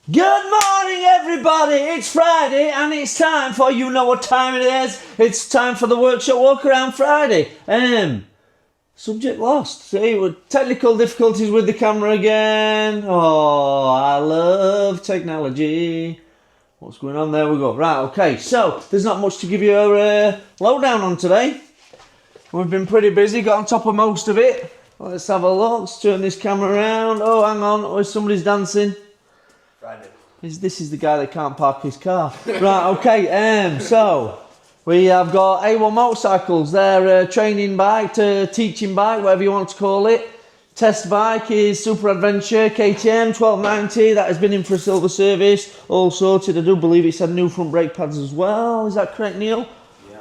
Good morning, everybody. It's Friday and it's time for, you know what time it is. It's time for the workshop Walkaround Friday. Subject lost. See, with technical difficulties with the camera again. Oh, I love technology. What's going on? There we go. Right, okay. So, there's not much to give you a lowdown on today. We've been pretty busy, got on top of most of it. Let's have a look. Let's turn this camera around. Oh, hang on. Oh, somebody's dancing. Friday. This is the guy that can't park his car. Right, okay, so we have got A1 motorcycles. They're a training bike, to teaching bike, whatever you want to call it. Test bike is Super Adventure KTM 1290. That has been in for a silver service. All sorted. I do believe it's had new front brake pads as well. Is that correct, Neil? Yeah.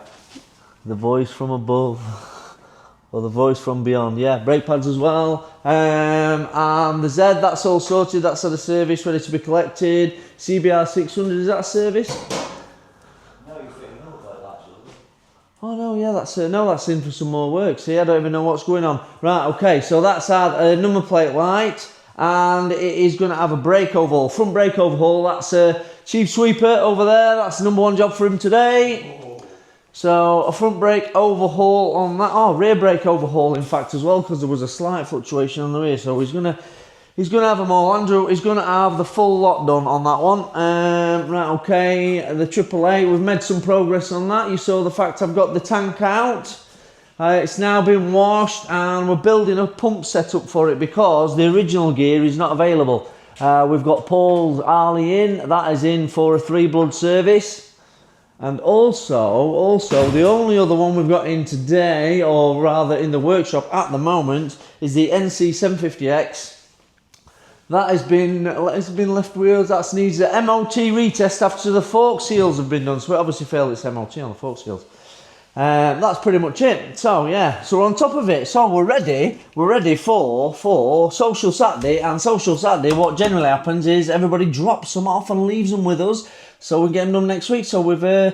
The voice from above. Or the voice from beyond, yeah, brake pads as well. And the Z, that's all sorted, that's at a service, ready to be collected. CBR 600, is that a service? No, you're fitting up like that, actually. Oh no, yeah, that's in for some more work. See, I don't even know what's going on. Right, okay, so that's had number plate light, and it is going to have a brake overhaul, front brake overhaul. That's Chief Sweeper over there, that's the number one job for him today. So a front brake overhaul on that. Oh, rear brake overhaul in fact as well, because there was a slight fluctuation on the rear. So he's gonna have them all. Andrew is gonna have the full lot done on that one. Right, okay. The AAA, we've made some progress on that. You saw the fact I've got the tank out. It's now been washed, and we're building a pump setup for it because the original gear is not available. We've got Paul's Harley in. That is in for a 3-blood service. And also, the only other one we've got in today, or rather in the workshop at the moment, is the NC 750X. That has been left wheels. That needs an MOT retest after the fork seals have been done. So it obviously failed its MOT on the fork seals. That's pretty much it. So yeah, so we're on top of it. So we're ready for Social Saturday. And Social Saturday, what generally happens is everybody drops them off and leaves them with us, so we get them done next week. So we've, I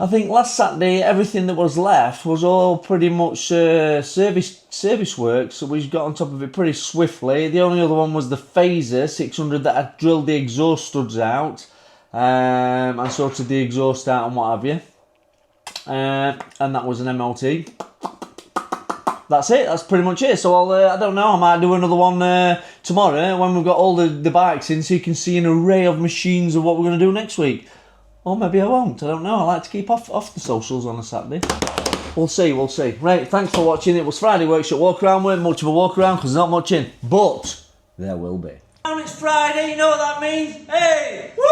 think last Saturday, everything that was left was all pretty much service work. So we got on top of it pretty swiftly. The only other one was the Phaser 600 that had drilled the exhaust studs out and sorted the exhaust out and what have you. And that was an MOT. That's it, that's pretty much it. So I don't know, I might do another one tomorrow when we've got all the bikes in, so you can see an array of machines of what we're going to do next week. Or maybe I won't, I don't know. I like to keep off the socials on a Saturday. We'll see. Right, thanks for watching. It was Friday Workshop Walkaround. Weren't much of a walkaround because there's not much in, but there will be. It's Friday, you know what that means? Hey! Woo!